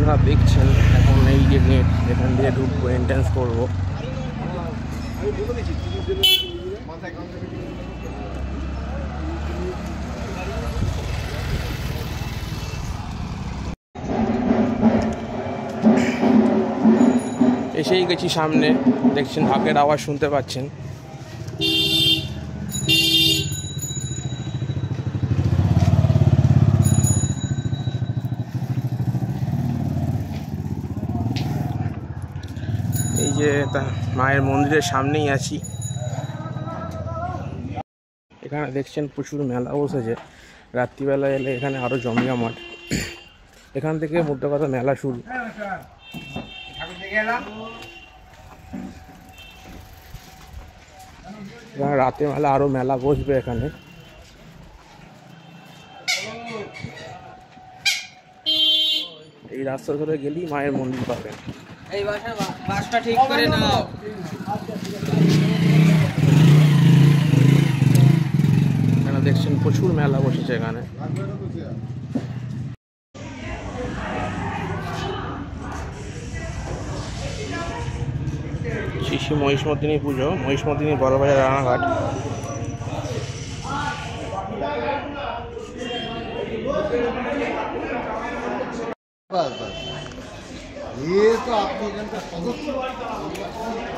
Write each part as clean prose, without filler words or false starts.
আপনারা দেখছেন এখন এই যে গেট, এখান দিয়ে ঢুকবো, এন্ট্রান্স করবো। এসেই গেছি সামনে, দেখছেন ঢাকের আওয়াজ শুনতে পাচ্ছেন। এই যে মায়ের মন্দিরের সামনেই আছি। এখানে দেখছেন প্রচুর মেলা বসেছে, রাত্রিবেলা এলে এখানে আরো জমজমাট। এখান থেকে মধ্য কথা মেলা শুরু। রাতে মেলা আরো মেলা বসবে এখানে। এই রাস্তা ধরে গেলেই মায়ের মন্দির পাবেন। এই বাসটা ঠিক করে নাও। এখানে দেখছেন প্রচুর মেলা বসেছে এখানে। শ্রী মহিষমর্দিনী পুজো, মহিষমর্দিনী বড়বাজার, রানাঘাট।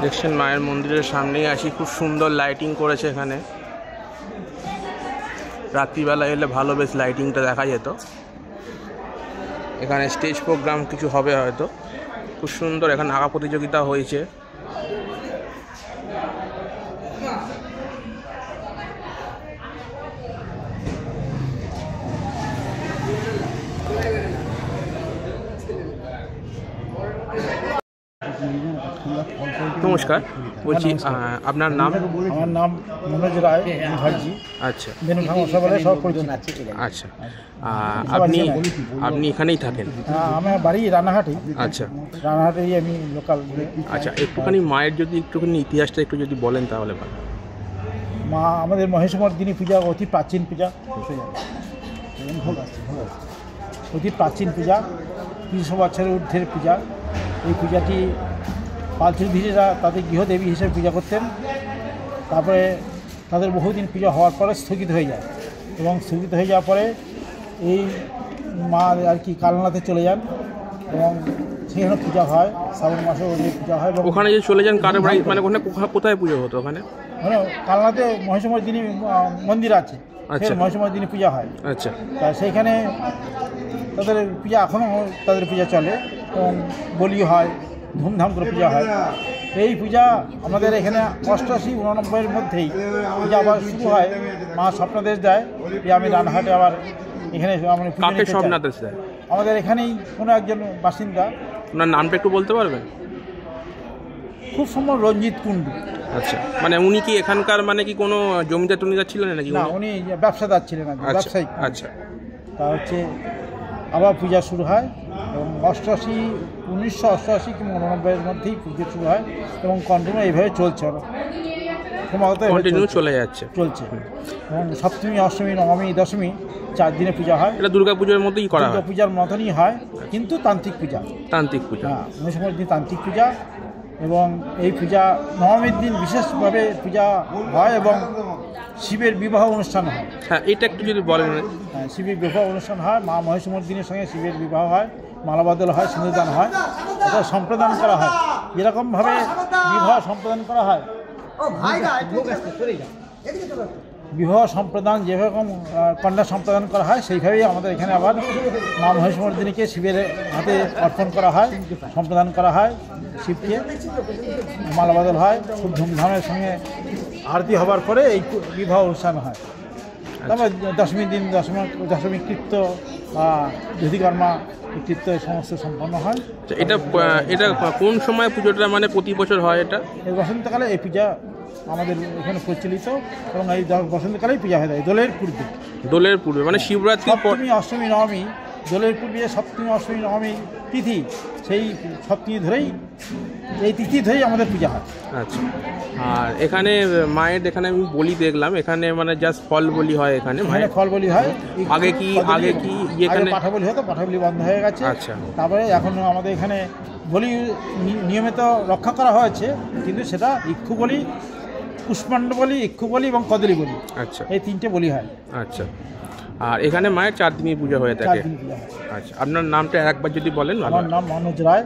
দেখছেন মায়ের মন্দিরের সামনেই আছি, খুব সুন্দর লাইটিং করেছে এখানে। রাত্রিবেলা এলে ভালো বেশ লাইটিংটা দেখা যেত। এখানে স্টেজ প্রোগ্রাম কিছু হবে হয়তো, খুব সুন্দর। এখানে আঁকা প্রতিযোগিতা হয়েছে। নমস্কার, বলছি আপনার নাম? আমার নাম মনোজ রায় মুখার্জি। আচ্ছা, আচ্ছা, আপনি আপনি এখানেই থাকেন? আমার বাড়ি রানাঘাটেই। আচ্ছা, রানাঘাটেই আমি লোকাল। আচ্ছা, একটুখানি মায়ের যদি একটুখানি ইতিহাসটা একটু যদি বলেন তাহলে ভালো। মা আমাদের মহিষমর্দিনী পূজা অতি প্রাচীন পূজা, অতি প্রাচীন পূজা, 300 বছরের ঊর্ধ্বের পূজা। এই পূজাটি পালচুরীরা তাদের গৃহদেবী হিসেবে পূজা করতেন। তারপরে তাদের বহুদিন পূজা হওয়ার পরে স্থগিত হয়ে যায়, এবং স্থগিত হয়ে যাওয়ার পরে এই মা আর কি কালনাতে চলে যান, এবং সেখানে পূজা হয়। শ্রাবণ মাসে ওদের পূজা হয়। ওখানে যে চলে যান কার বাড়ি, মানে ওখানে কোথায় পুজো হতো? ওখানে মানে কালনাতে মহিষমর্দিনী মন্দির আছে, মহিষমর্দিনী পূজা হয়। আচ্ছা, তা সেইখানে তাদের পূজা এখনও তাদের পূজা চলে, এবং বলি হয়, ধুমধাম করে পূজা হয়। এই পূজা আমাদের এখানে 88-89 মধ্যেই পূজা আবার শুরু হয়। মা স্বপ্নাদেশ দেয় যে আমি রানাঘাটে আবার এখানে স্বপ্নাদেশ দেয়। আমাদের এখানেই কোনো একজন বাসিন্দা। ওনার নামটা একটু বলতে পারবেন? খুব সম্ভব রঞ্জিত কুণ্ডু। আচ্ছা, মানে উনি কি এখানকার মানে কি কোনো জমিদার টমিদার ছিলেন নাকি? না, উনি ব্যবসাদার ছিলেন, ব্যবসায়িক। আচ্ছা, তা হচ্ছে আবার পূজা শুরু হয়, এবং 1988 কিংবা 89 মধ্যেই পুজো শুরু হয়, এবং কন্টিনিউ এইভাবে চলছে, চলে যাচ্ছে, চলছে। এবং সপ্তমী, অষ্টমী, নবমী, দশমী 4 দিনে পূজা হয়। এটা দুর্গা পুজোর মধ্যেই করা হয়। দুর্গা পূজার মতনই হয়, কিন্তু তান্ত্রিক পূজা। তান্ত্রিক পূজা, হ্যাঁ, মহিষমর্দিনী তান্ত্রিক পূজা। এবং এই পূজা নবমীর দিন বিশেষভাবে পূজা হয়, এবং শিবের বিবাহ অনুষ্ঠান হয়। হ্যাঁ, এটা একটু যদি বলেন। হ্যাঁ, শিবের বিবাহ অনুষ্ঠান হয়। মা মহিষমর্দিনীর সঙ্গে শিবের বিবাহ হয়, মালাবদল হয়, সিন্দুরদান হয়, এটা সম্প্রদান করা হয়। যেরকমভাবে বিবাহ সম্প্রদান করা হয়, বিবাহ সম্প্রদান যেরকম কন্যা সম্প্রদান করা হয়, সেইভাবেই আমাদের এখানে আবার মা মহিষমর্দিনীকে শিবের হাতে অর্পণ করা হয়, সম্প্রদান করা হয় শিবকে, মালাবদল হয়। খুব ধুমধামের সঙ্গে আরতি হবার পরে এই বিবাহ অনুষ্ঠান হয়। তারপর দশমীর দিন দশমী কৃত্য বা দধিকর্মা কৃত্য সমস্ত সম্পন্ন হয়। এটা কোন সময় পুজোটা মানে প্রতি বছর হয়? এটা বসন্তকালে এই পূজা আমাদের এখানে প্রচলিত, এবং এই বসন্তকালেই পূজা হয়ে যায় দোলের পূর্বে। দোলের পূর্বে মানে শিবরাত্রি, সপ্তমী, অষ্টমী, নবমী দোলের পূর্বে সপ্তমী অষ্টমী নবমী তিথি, সেই সপ্তমী ধরেই এই তিথি ধরেই আমাদের পূজা হয়। আচ্ছা, আর এখানে মায়ের এখানে আমি বলি দেখলাম, এখানে মানে জাস্ট ফল বলি হয় এখানে এখানে ফল বলি হয়। আগে কি এখানে পাঠা বলি হতো, পাঠা বলি বন্ধ হয়ে গেছে। আচ্ছা, তারপরে এখন আমাদের এখানে বলি নিয়মিত রক্ষা করা হয়েছে, কিন্তু সেটা ইক্ষু বলি, পুষ্পাণ্ড বলি, ইক্ষু বলি এবং কদলী বলি, আচ্ছা, এই তিনটে বলি হয়। আচ্ছা, আর এখানে মায়ের 4 দিনই পুজো হয়ে 4 থাকে। দিন পূজা হয়। আচ্ছা, আপনার নামটা একবার যদি বলেন। আমার নাম মনোজ রায়,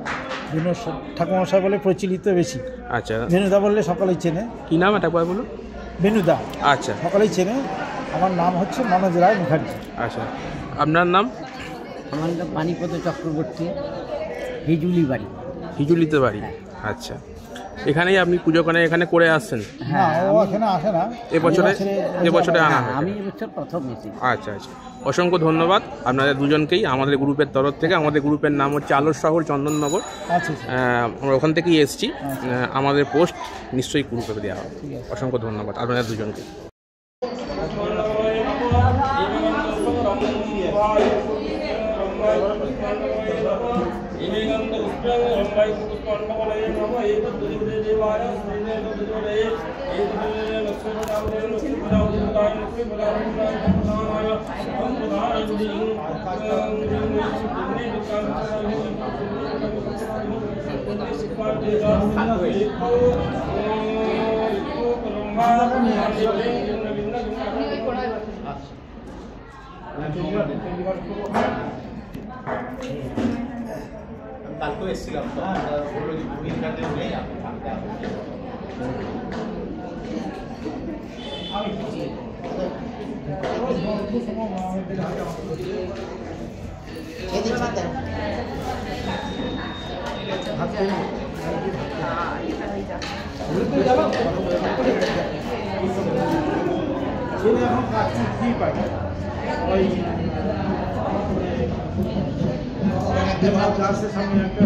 বেনু ঠাকুরমশাই বলে প্রচলিত বেশি। আচ্ছা, বেনুদা বললে সকলেই চেনে। কি নাম এটা একবার বলুন। বেনুদা, আচ্ছা, সকলেই চেনে। আমার নাম হচ্ছে মনোজ রায় মুখার্জি। আচ্ছা, আপনার নাম? আমার নাম পানিপদ চক্রবর্তী, হিজুলি বাড়ি। হিজুলিতে বাড়ি। আচ্ছা, এখানেই আপনি পুজো করেন, এখানে করে আসছেন? না, ও এখানে আসে না। এবছরে আনা হয়। আমি এবছর প্রথম এসেছি। আচ্ছা, আচ্ছা, অসংখ্য ধন্যবাদ আপনাদের দুজনকেই আমাদের গ্রুপের তরফ থেকে। আমাদের গ্রুপের নাম হচ্ছে আলোর শহর চন্দননগর। আচ্ছা, আমরা ওখান থেকেই এসেছি। আমাদের পোস্ট নিশ্চয়ই গ্রুপে দেওয়া হবে। অসংখ্য ধন্যবাদ আপনাদের দুজনকে। কালকে এসেছিলাম তো, বললো যে ভুগির কাছে নেই। ক্লাসের সামনে একটা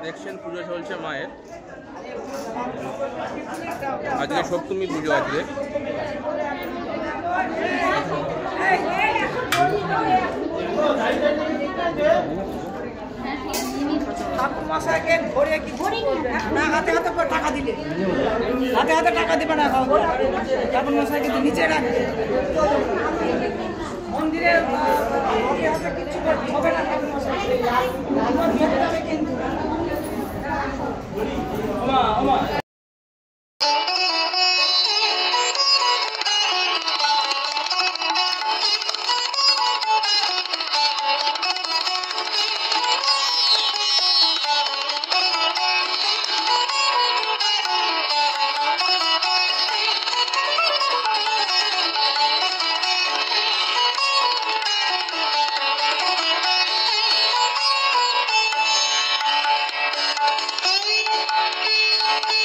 দেখছেন পুজো চলছে মায়ের। আজকে সপ্তমী পুজো। আজকে ঠাকুরমশাইকে ঘরে কি না হাতে হাতে টাকা দিলে, হাতে হাতে টাকা দেবে না, ঠাকুরমশাইকে নিচে রাখবে মন্দিরে, হাতে হাতে কিছু হবে না ঠাকুরমশাই কিন্তু। Thank you.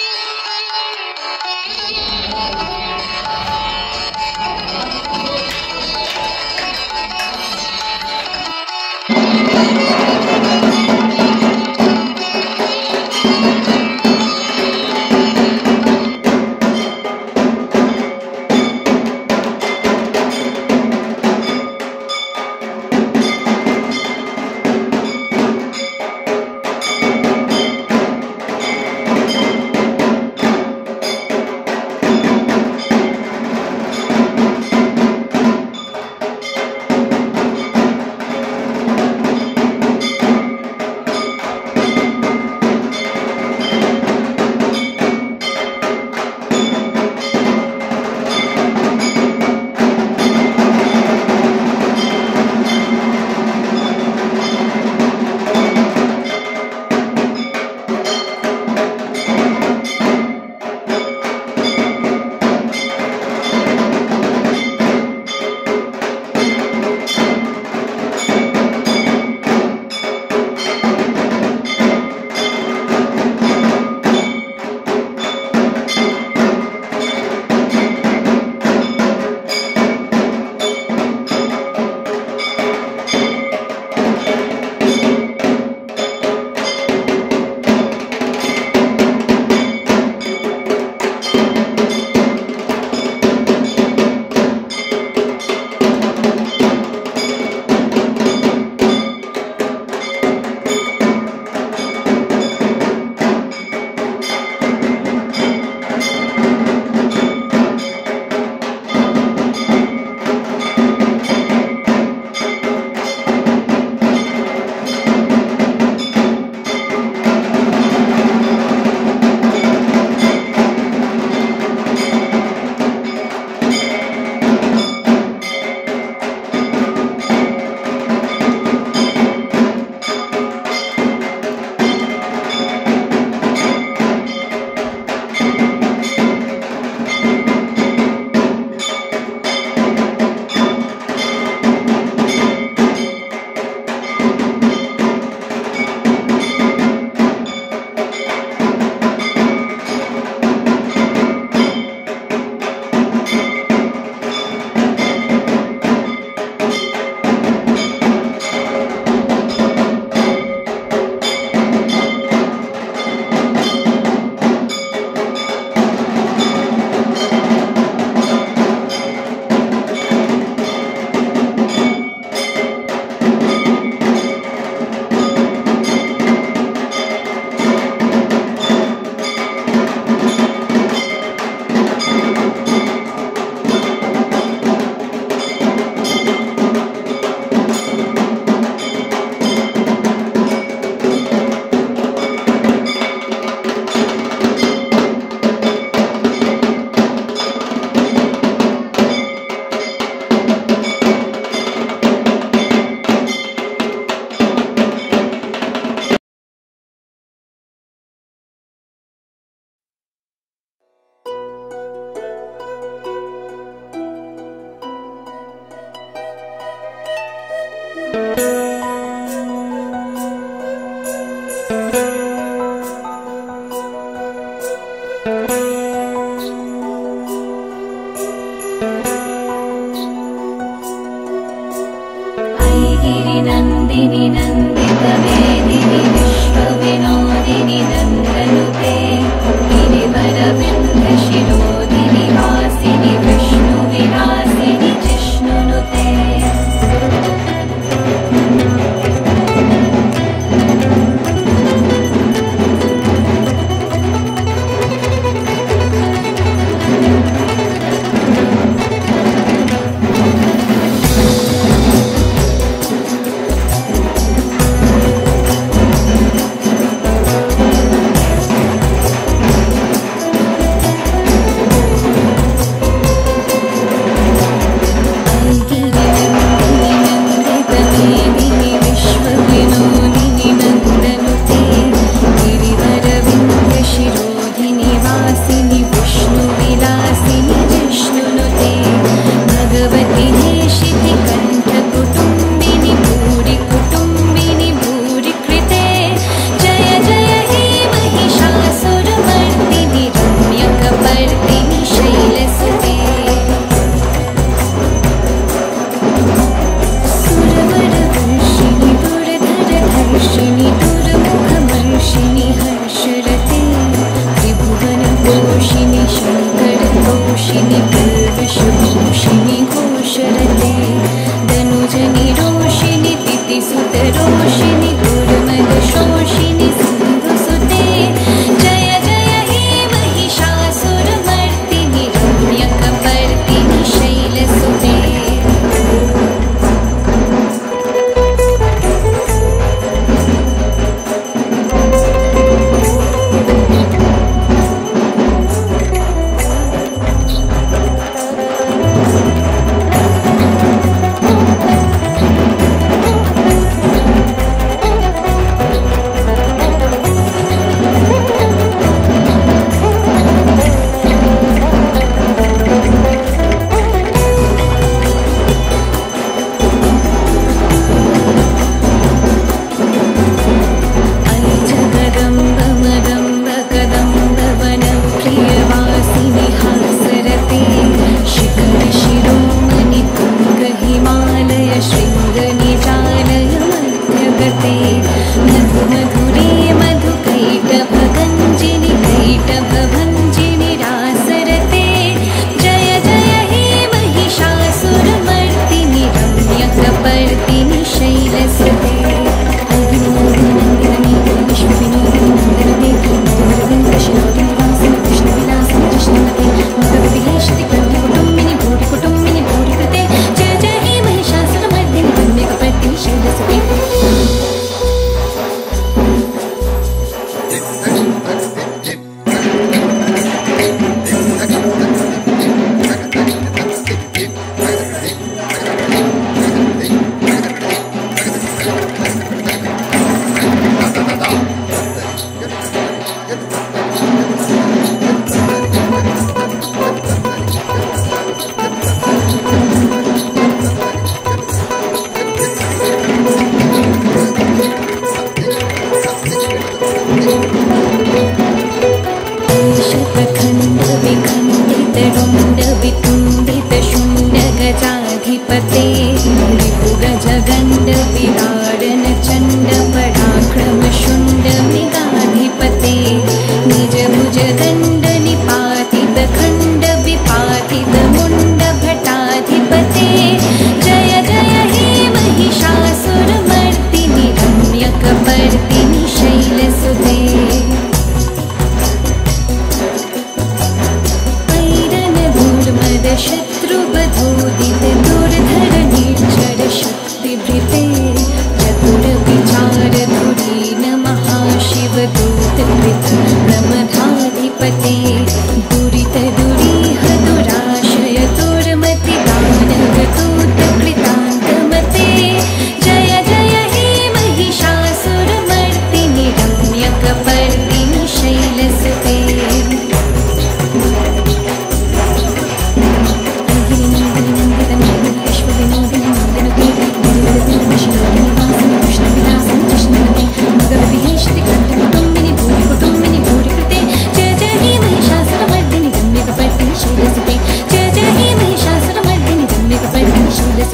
गिरिनन्दिनि नन्दितमेदिनि विश्वविनोदिनि नन्दनुते गिरिवरविन्ध्यशिरोदिनि वासिनि विष्णुविलासिनि जिष्णुनुते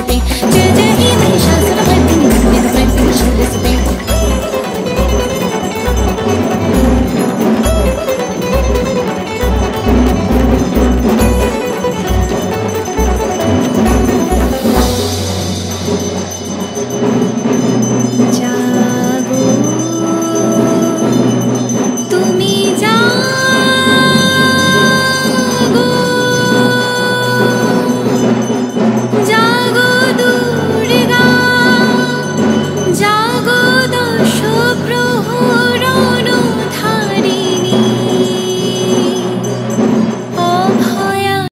विलसिते